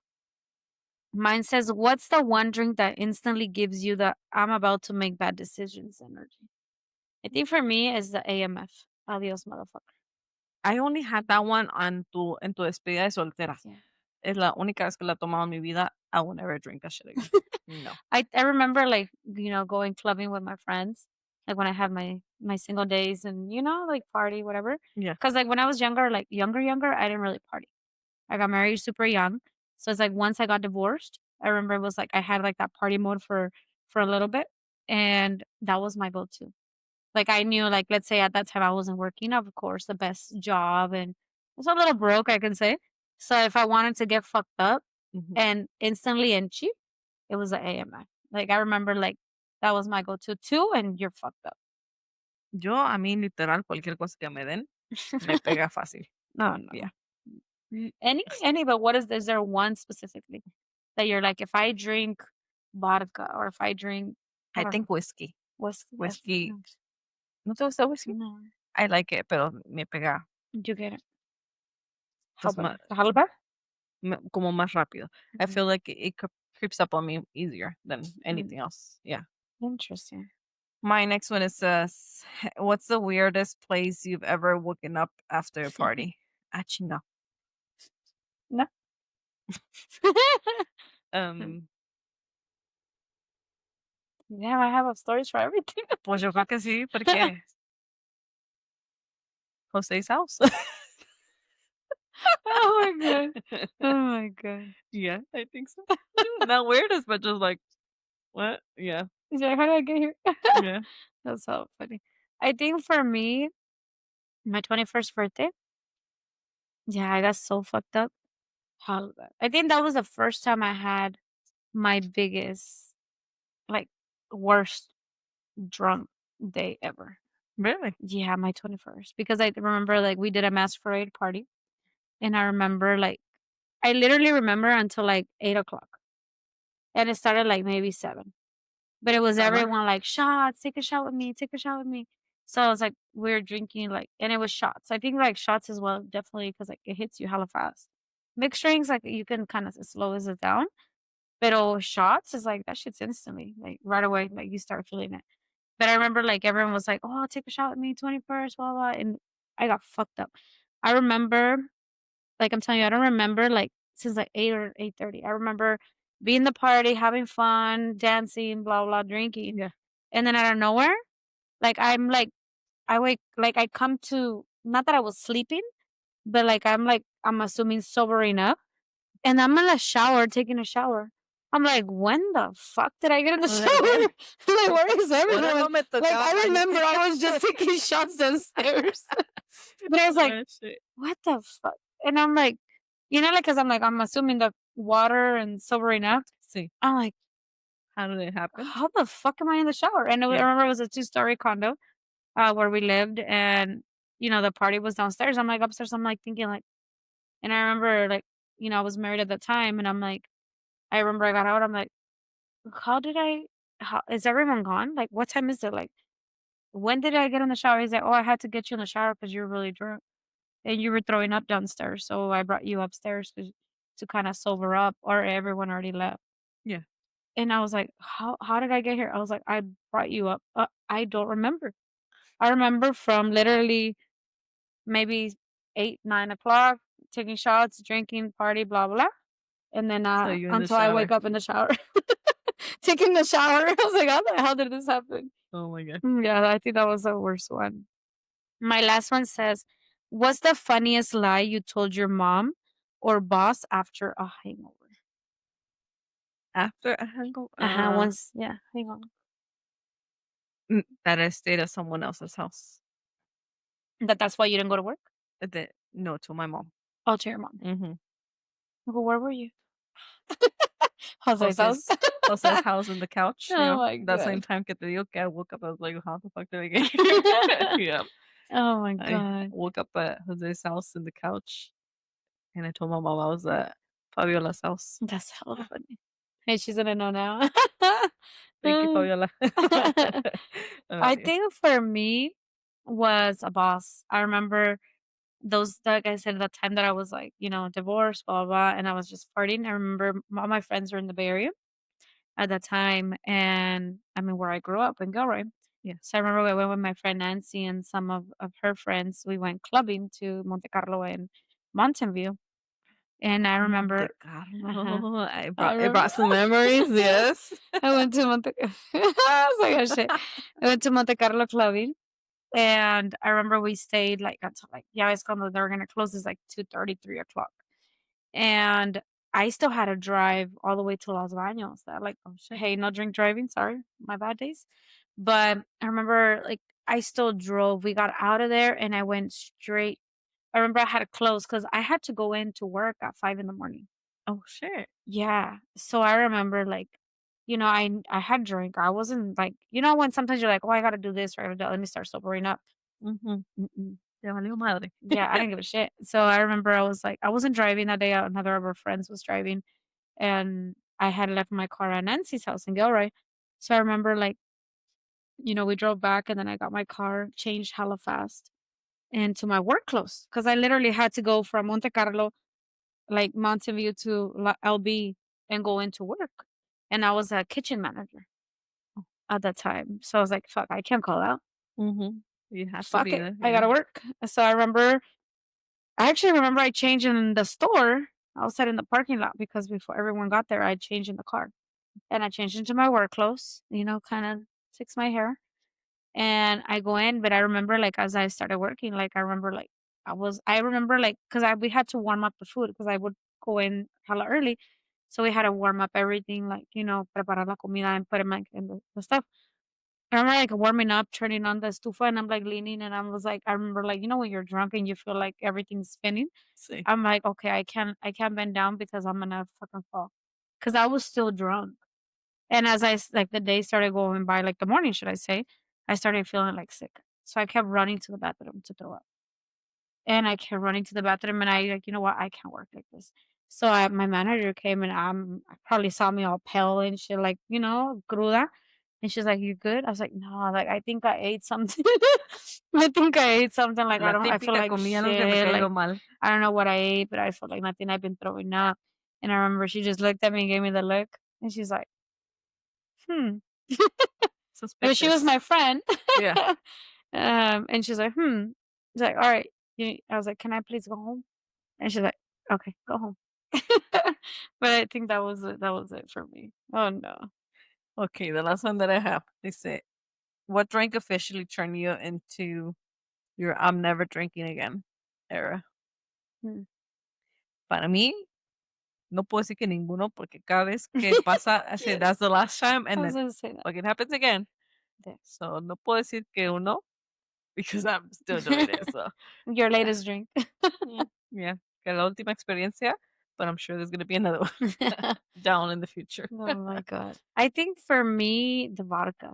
Mine says, "What's the one drink that instantly gives you the I'm about to make bad decisions energy?" I think for me is the AMF. Adios, motherfucker. I only had that one on en tu despedida de soltera. Yeah. Es la única vez que la he tomado en mi vida. I will never drink that shit again. No. I remember like, going clubbing with my friends, like when I had my single days and like party, whatever. Yeah. Cause like when I was younger, like younger, I didn't really party. I got married super young. So it's like once I got divorced, I remember it was like I had like that party mode for a little bit. And that was my go-to. Like I knew like let's say at that time I wasn't working, of course, the best job and I was a little broke, I can say. So if I wanted to get fucked up Ujú. and instantly and cheap, it was a AMI. Like, I remember, like, that was my go-to too, and you're fucked up. Yo, a mí, literal, cualquier cosa que me den, me pega fácil. No, no. Yeah. Any, but what is there one specifically that you're like, if I drink vodka or if I drink, I I don't know, think whiskey. whiskey, Whiskey, ¿no te gusta whiskey? no, I like it, pero me pega, you get it. How pues, about how about? como más rápido. I Mhm. feel like it creeps up on me easier than Mm, anything else. Yeah. interesting. My next one is says, "What's the weirdest place you've ever woken up after a party?" Ah, chinga. No. Um, Yeah, I have stories for everything. pues yo creo que sí, porque Jose's house. Oh my god. Oh my god. Yeah, I think so. Not weirdest, but just like, what? Yeah, He's like, how did I get here? yeah. That's so funny. I think for me, my 21st birthday, yeah, I got so fucked up. I think that was the first time I had my biggest, like, worst drunk day ever. Really? Yeah, my 21st. Because I remember, like, we did a masquerade party. And I remember, like, I literally remember until like 8 o'clock. And it started like maybe 7. But it was A la everyone like, "Shots, take a shot with me, take a shot with me." So I was like, we are drinking like and it was shots. I think like shots as well, definitely because like it hits you hella fast. Mixed drinks, like you can kind of slow it down. But oh shots is like that shit's instantly, like right away, like you start feeling it. But I remember like everyone was like, "Oh, take a shot with me, 21st, blah blah." And I got fucked up. I remember, like I'm telling you, I don't remember like since like 8 or 8:30. I remember being in the party, having fun, dancing, blah blah, drinking. yeah. And then out of nowhere, like, I'm like I wake like, I come to not that I was sleeping, but, like, I'm assuming sobering up, and I'm in the shower, taking a shower. I'm like, "When the fuck did I get in the Like, shower? what? Like, where is Ahora everyone?" no me Like, tocaba I remember baño. I was just taking shots downstairs, but I was like, Oh, shit. "What the fuck?" And I'm like, like, 'cause I'm assuming the water and sobering up. Sí. I'm like, How did it happen? "How the fuck am I in the shower?" And I Yeah. remember it was a two-story condo. Where we lived, and the party was downstairs. I'm like upstairs. I'm like thinking like, and I remember like I was married at the time, and I'm like, I remember I got out. I'm like, how did I? How is everyone gone? Like, what time is it? Like, when did I get in the shower? He's like, oh, I had to get you in the shower because you're really drunk and you were throwing up downstairs. So I brought you upstairs to kind of sober up, or everyone already left. Yeah. And I was like, how did I get here? I was like, I brought you up. I don't remember. I remember from literally maybe 8, 9 o'clock, taking shots, drinking, party, blah blah, and then So you in the until I wake shower. up in the shower, taking the shower. I was like, how the hell did this happen? Oh my god. Yeah, I think that was the worst one. My last one says, "What's the funniest lie you told your mom or boss after a hangover?" After a hangover, Once, yeah, hang on. that I stayed at someone else's house. That's why you didn't go to work? No, to my mom. Oh, to your mom. Mhm. Well, where were you? Jose's house. Jose's Jose's house on the couch, Oh my that same god. time que te digo que I woke up, I was like, "How the fuck did I get here?" Yeah. Oh my I god. woke up at Jose's house in the couch, and I told my mom I was at Fabiola's house. That's hella funny. Hey, she's gonna know now. Thank you, Um, Fabiola. I Yeah. think for me was a boss. I remember those, like I said, the time that I was like, divorced, blah, blah, blah, and I was just partying. I remember all my friends were in the Bay Area at that time, and I mean, where I grew up in Gilroy. Yeah. So I remember I went with my friend Nancy and some of her friends. We went clubbing to Monte Carlo and Mountain View. And I Monte remember, uh-huh, Carlo. I I brought it remember brought some memories, yes. I went to Monte I was like, "Oh, shit." I went to Monte Carlo clubbing, and I remember we stayed, like, until, like, yeah, it's cuando they were gonna close, it's, like, 2:30, 3 o'clock, and I still had to drive all the way to Los Baños. That, like, Oh, shit. hey, no drink driving, sorry, my bad days. But I remember, like, I still drove. We got out of there, and I went straight. I remember I had to close because I had to go in to work at 5 in the morning. Oh, shit. Yeah. So I remember, like, I had drank. I wasn't like, when sometimes you're like, oh, I gotta do this or let me start sobering up. Ujú. Mm-mm. Te valió madre. Yeah, I didn't give a shit. So I remember I was like, I wasn't driving that day. Another of our friends was driving, and I had left my car at Nancy's house in Gilroy. So I remember, like, we drove back, and then I got my car changed hella fast and to my work clothes because I literally had to go from Monte Carlo, like Mountain View to LB, and go into work. And I was a kitchen manager at that time. So I was like, fuck, I can't call out. Mhm. You had to Fuck be it. there, I yeah. gotta work. So I actually remember I changed in the store. I was in the parking lot because before everyone got there, I changed in the car. And I changed into my work clothes, kind of fix my hair. And I go in, but I remember, like, as I started working, like, I remember, like, I remember, like, because we had to warm up the food because I would go in hella early. So we had to warm up everything, like, preparar la comida and put it, like, in the stuff. I remember, like, warming up, turning on the estufa, and I'm, like, leaning, and I was like, I remember, like, when you're drunk and you feel like everything's spinning. Sí. I'm like, okay, I can't bend down because I'm gonna fucking fall. Because I was still drunk. And as like, the day started going by, like, the morning, should I say, I started feeling, like, sick. So I kept running to the bathroom to throw up. And I kept running to the bathroom, and I, like, "You know what? I can't work like this." So my manager came, and probably saw me all pale and shit, like, cruda. And she's like, "You good?" I was like, "No, like, I think I ate something." I think I ate something, like, La I feel típica like comí algo que me shit, caigo like, mal. I don't know what I ate, but I felt like nothing. I've been throwing up. And I remember she just looked at me and gave me the look, and she's like, "Hmm." I mean, she was Suspicious. my friend. Yeah. And she's like, "Hmm." She's like, "Alright." I was like, "Can I please go home?" And she's like, "Okay, go home." But I think that was it for me. Oh, no. Okay, the last one that I have, they say, what drink officially turned you into your "I'm never drinking again" era? Mm. Para mí, no puedo decir que ninguno, porque cada vez que pasa, I say, "That's the last time," I and was then gonna say that. fucking happens again. Yeah. So, no puedo decir que uno, because I'm still doing it, so, Your yeah. latest drink. Yeah, que la última experiencia, but I'm sure there's gonna be another one down in the future. Oh my god. I think for me, the vodka,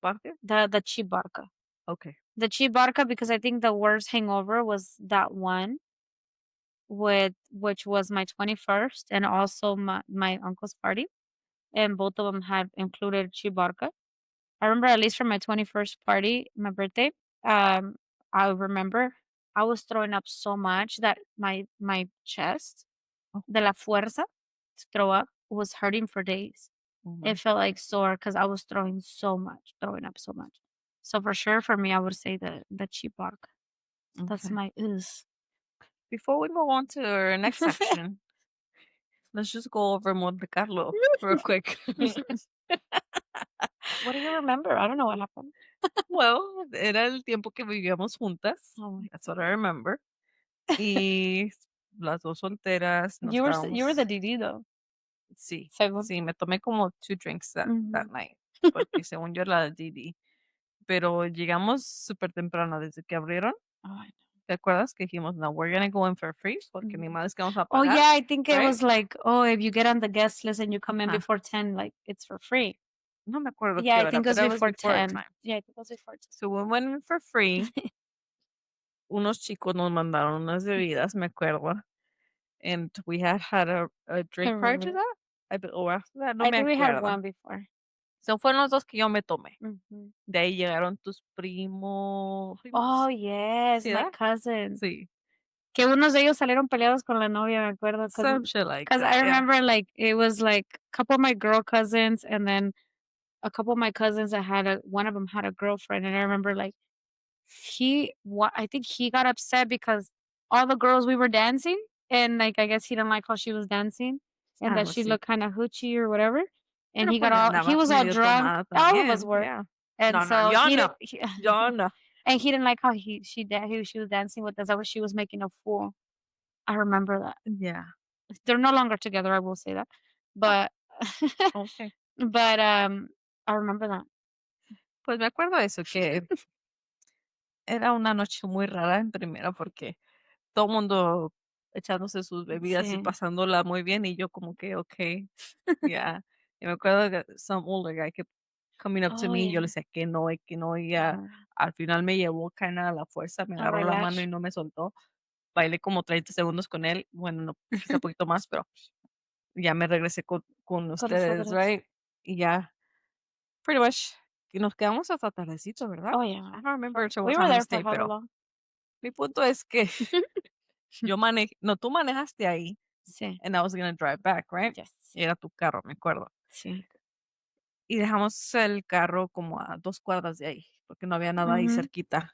¿Parte? the cheap vodka. Okay. The cheap vodka because I think the worst hangover was that one. which was my 21st and also my uncle's party, and both of them had included chibarka. I remember at least for my 21st party, my birthday, um, I remember I was throwing up so much that my chest, Oh, de la fuerza to throw up, was hurting for days. oh my It felt like sore because I was throwing up so much. So for sure, for me, I would say the cheap bark. That's okay. my is. Before we move on to our next section, let's just go over Monte Carlo real quick. What do you remember? I don't know what happened. Well, era el tiempo que vivíamos juntas. Oh my That's what I remember. Y las 2 solteras nos you were the estábamos DD though. sí, Según. sí, me tomé como 2 drinks that Ujú. night, porque según yo era la DD. Pero llegamos súper temprano desde que abrieron. Ay, ¿Te acuerdas que dijimos: "No, we're gonna go in for free", porque no. ni madres que vamos a Oh, pagar, yeah, I think it right? was like, oh, if you get on the guest list and you come in Ajá. before 10, like, it's for free. No me acuerdo Yeah, qué I hora, think it was pero it was before before our 10. time. Yeah, I think it was before So we went in for free. 10. Unos chicos nos mandaron unas bebidas, me acuerdo, and we had a I drink prior to remember. that, o after that, no I me think we had acuerdo. one before. So fueron los 2 que yo me tomé. Mhm. De ahí llegaron tus Oh, primos, yes, ¿sí, my verdad? cousins. Sí, Que unos de ellos salieron peleados con la novia, me acuerdo, some shit like cause I that, yeah. remember, like, it was, like, a couple of my girl cousins and then a couple of my cousins that had one of them had a girlfriend, and I remember, like, I think he got upset because all the girls we were dancing, and, like, I guess he didn't like how she was dancing and that Algo she así. looked kinda hoochie or whatever, and Pero, pues, he andaba was all medio drunk. tomada All of us también, were. yeah. And No, no, so yo he no, didn't yo no. and he didn't like how she was dancing with us, that was she was making a fool. I remember that. Yeah, They're no longer together, I will say that. oh, But okey. but, I remember that. Pues, me acuerdo de eso, que era una noche muy rara en primera, porque todo mundo echándose sus bebidas y Sí. pasándola muy bien, y yo como que okey, yeah. Y me acuerdo que some older guy kept coming up to Oh, me, y yo le yeah. decía que no, y ya Oh, al final me llevó kinda a la fuerza, me a agarró la mano y relax no me soltó. Bailé como 30 segundos con él, bueno, no, quizá poquito más, pero ya me regresé con con ustedes, nosotros. right? Y ya, pretty much, y nos quedamos hasta tardecito, ¿verdad? Oh, yeah. I don't remember For till what we were time we there for stayed, how pero long? mi punto es que yo manejé no, tú manejaste ahí, Sí. and I was gonna drive back, right? Yes. Y era tu carro, me acuerdo. Sí. Y dejamos el carro como a 2 cuadras de ahí, porque no había nada ahí Ujú. cerquita.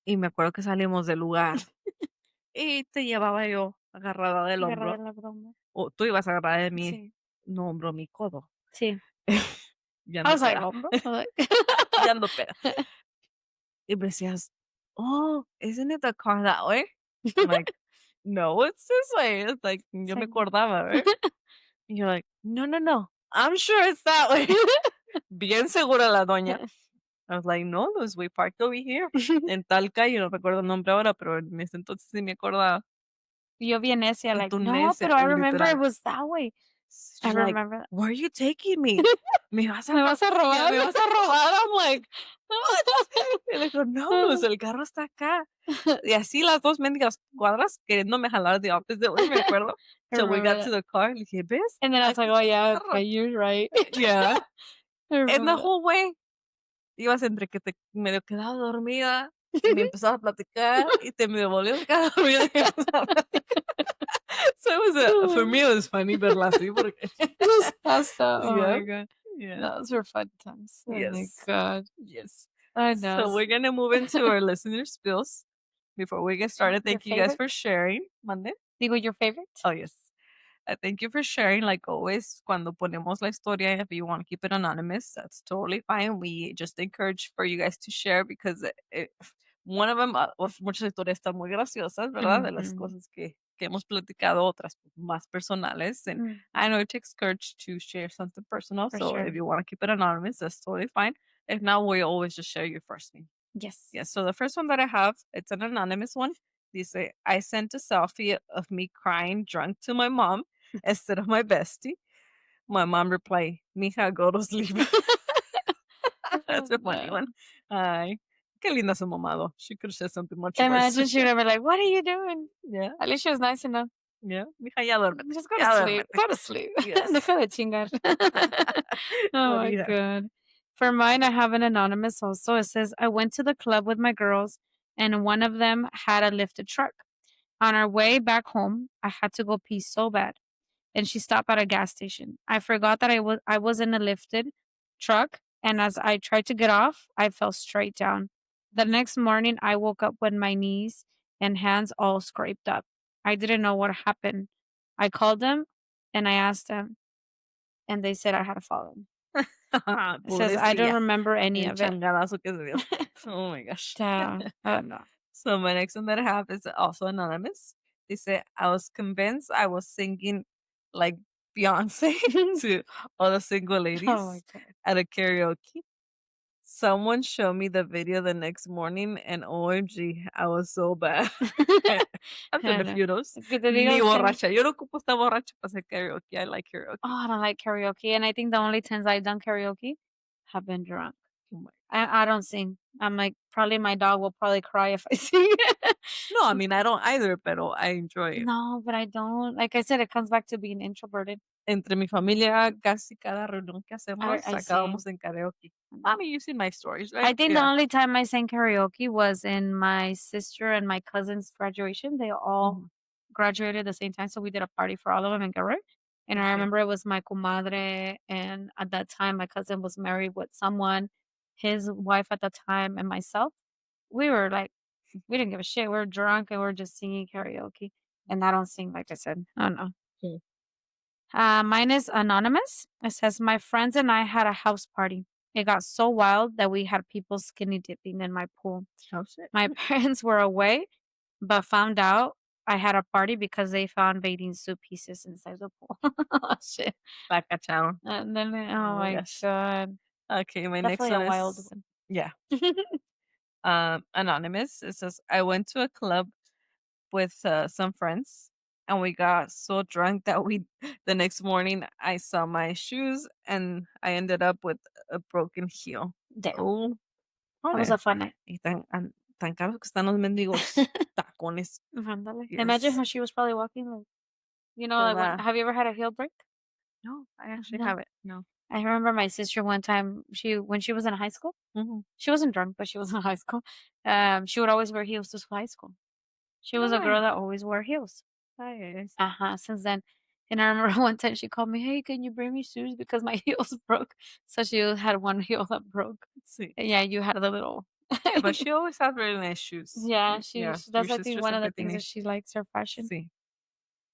Y me acuerdo que salimos del lugar y te llevaba yo agarrada del Guerra de hombro, la broma. o tú ibas agarrada de mi, Sí. no hombro, mi codo. Sí. Ya I ando was like, peda, "Hombro?" I was ya ando like peda. Y me decías: "Oh, isn't it the car that way?" I'm like, "No, it's this way." It's like, It's yo me like acordaba, right? Y you're like, "No, no, no, I'm sure it's that way." Bien segura la doña. I was like, "No, Luz, we parked over here en tal calle", no recuerdo el nombre ahora, pero en ese entonces sí me acordaba. Yo bien necia, Y like, tú "No, necia, pero I remember it literal. was that way." I She's like, remember that. "Where are you taking me? ¿Me vas a "¿Me ma vas a ya robar?" me vas a robar?" I'm like, "What?" Y le digo, "No, Luz, el carro está acá". Y así las 2 mendigas cuadras queriéndome jalar the opposite way, me acuerdo, I till we remember got to that. the car. Le dije, "¿Ves? And then I was Aquí like, "Oh, está el yeah, carro". okay, you're right." Yeah. I And the remember that. whole way ibas entre que te medio quedabas dormida y me empezabas a platicar y te medio volvías a quedar dormida y empezaba a platicar. So it was for me, it was funny verla así porque Los pasta. Oh yeah, my god. yeah, Those were fun times. Oh my yes, god. yes. I know. So we're gonna move into our listener spills. Before we get started, Your thank you guys favorite? for sharing. Monday. Digo, your favorite? Oh, yes. Thank you for sharing. Like always, cuando ponemos la historia, if you want to keep it anonymous, that's totally fine. We just encourage for you guys to share because one of them, muchas historias están muy graciosas, ¿verdad? De las Mhm. cosas que hemos platicado, otras más personales. And I Mhm. know it takes courage to share something personal. For So sure. if you want to keep it anonymous, that's totally fine. If not, we always just share your first name. Yes. Yeah, so the first one that I have, it's an anonymous one. Dice, I sent a selfie of me crying drunk to my mom instead of my bestie. My mom replied, Mija, go to sleep. Oh, That's a funny no. one. Hi. Qué linda su mamá, though. She could have said something much worse. Imagine she would have been like, "What are you doing?" Yeah, At least she was nice enough. yeah. Mija, ya duérmete. Just go to Ya sleep. duérmete. Go to sleep. Yes. Deja de chingar. Oh What do my you have? god. For mine, I have an anonymous also. It says, I went to the club with my girls, and one of them had a lifted truck. On our way back home, I had to go pee so bad, and she stopped at a gas station. I forgot that I was in a lifted truck, and as I tried to get off, I fell straight down. The next morning, I woke up with my knees and hands all scraped up. I didn't know what happened. I called them and I asked them, and they said I had fallen. It says I don't Pobrecilla. remember any El of it. changadazo que se dio. Oh my gosh. Oh no. So my next one that I have is also anonymous. They say I was convinced I was singing like Beyonce to all the single Oh my ladies god. at a karaoke. Someone showed me the video the next morning, and OMG, I was so bad. I've done I a know. few of those. Que te Ni digo, sí. borracha. Yo no ocupo estar borracha para hacer karaoke. I like Oh, karaoke. I don't like karaoke, and I think the only times I've done karaoke have been drunk. Oh my. I don't sing. I'm like, probably my dog will probably cry if I sing. No, I mean, I don't either, pero I enjoy it. No, but I don't. Like I said, it comes back to being introverted. Entre mi familia, casi cada reunión que hacemos, I see. acabamos en karaoke. I mean, you see my stories, right? I think the Yeah. only time I sang karaoke was in my sister and my cousin's graduation. They all Mhm. graduated at the same time, so we did a party for all of them in Guerrero. And I Okay. remember it was my comadre, and at that time, my cousin was married with someone, his wife at the time, and myself. We were like, we didn't give a shit. We are drunk and we are just singing karaoke. And I don't sing, like I said. I don't know. Hmm. Mine is anonymous. It says, my friends and I had a house party. It got so wild that we had people skinny dipping in my pool. Oh, shit. My parents were away, but found out I had a party because they found bathing suit pieces inside the pool. Oh, shit. La cacharon. And then, Oh oh my my gosh. God. Okay, my next Definitely one a wild is, one. yeah, anonymous. It says, I went to a club with some friends and we got so drunk that the next morning I saw my shoes and I ended up with a broken heel. Damn. Oh, That was a joder. fun night. Y tan caros que están los mendigos tacones. Ándale. Imagine Yes. how she was probably walking like, like when, ¿Verdad? have you ever had a heel break? No, I actually No. haven't. No. I remember my sister one time, when she was in high school, Mhm. she wasn't drunk, but she was in high school. She would always wear heels to high school. She was No a girl way. that always wore heels. Ay, ay, Uh-huh. Since then. And I remember one time she called me, "Hey, can you bring me shoes because my heels broke?" So she had one heel that broke. sí. And yeah, you had the little. Yeah, but she always has really nice shoes. Yeah, she, Yeah, she your that's I think sister one of the siempre things that tiene. she likes her fashion. Sí.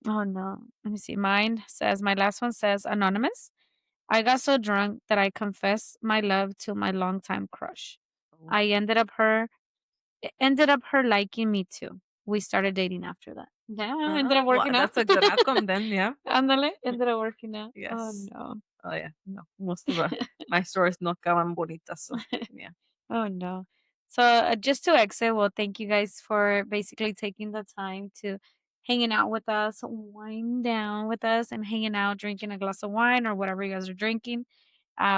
Oh no. Let me see. Mine says my last one says anonymous. I got so drunk that I confessed my love to my longtime crush. Oh. I ended up her It ended up her liking me too. We started dating after that. Yeah, ended up Well, working out. that's a good outcome then, yeah. Ándale, ended up working out. Oh Yes. no. Oh, yeah. No, most of my stories no acaban bonitas, so yeah. Oh no. So just to exit, well, thank you guys for basically taking the time to hanging out with us, wind down with us, and hanging out, drinking a glass of wine or whatever you guys are drinking.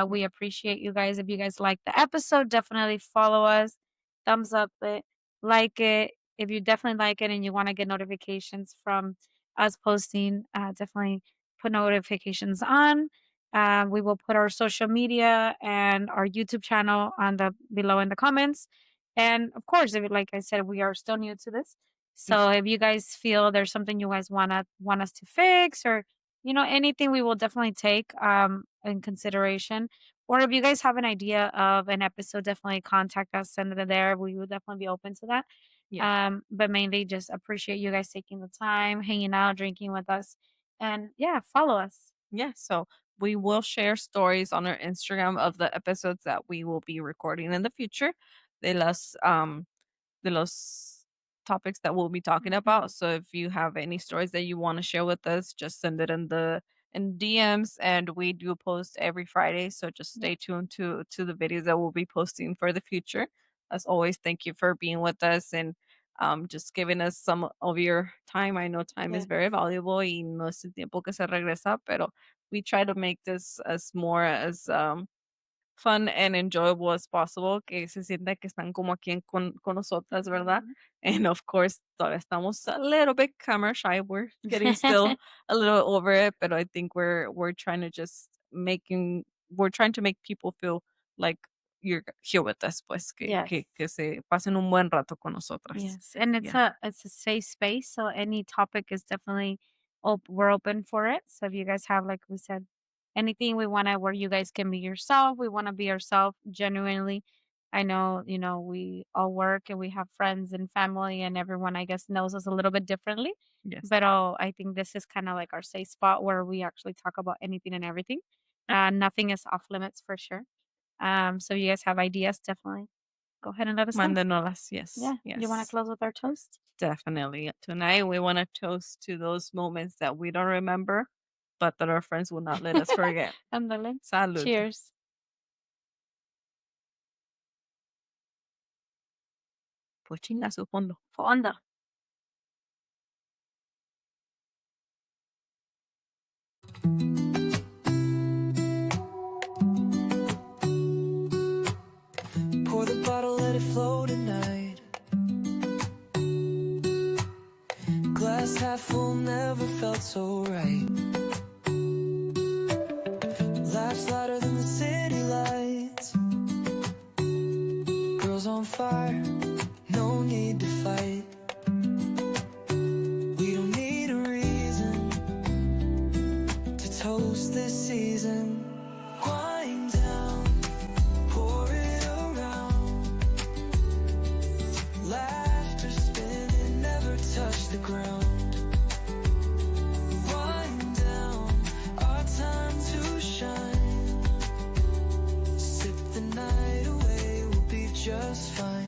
We appreciate you guys. If you guys like the episode, definitely follow us, thumbs up it, like it. If you definitely like it and you want to get notifications from us posting, definitely put notifications on. We will put our social media and our YouTube channel on the below in the comments. And of course, if like I said, we are still new to this. Yeah. So if you guys feel there's something you guys want us to fix or anything we will definitely take in consideration. Or if you guys have an idea of an episode, definitely contact us, send it there. We will definitely be open to that. Yeah. But mainly just appreciate you guys taking the time, hanging out, drinking with us. And yeah, follow us. Yeah. So we will share stories on our Instagram of the episodes that we will be recording in the future. De los topics that we'll be talking Mhm. about. So if you have any stories that you want to share with us, just send it in DMs, and we do post every Friday. So just Yeah. stay tuned to the videos that we'll be posting for the future. As always, thank you for being with us and just giving us some of your time. I know time is Yeah. very valuable y no es el tiempo que se regresa, pero we try to make this as more as fun and enjoyable as possible, que se sienta que están como aquí con nosotras, ¿verdad? Mhm. And of course, todavía estamos a little bit camera shy. We're getting still a little over it, but I think we're trying to just we're trying to make people feel like you're here with us, pues, Yes. que se pasen un buen rato con nosotras. Yes, and Yeah. it's a safe space, so any topic is definitely we're open for it. So if you guys have, like we said, anything we want to where you guys can be yourself, we want to be ourselves genuinely. I know, we all work and we have friends and family, and everyone I guess knows us a little bit differently. Yes. But I think this is kind of like our safe spot where we actually talk about anything and everything. Nothing is off limits for sure. So if you guys have ideas, definitely go ahead and let us know. Mándenoslas. Yes. Yeah. You wanna Yes. close with our toast? Definitely. Tonight, we want to toast to those moments that we don't remember, but that our friends will not let us forget. Ándale. Salud. Cheers. Pues chinga su fondo. Fondo. Pour the bottle, let it flow tonight. Glass half full, never felt so right. Laughs louder than the city lights. Girls on fire, no need to fight.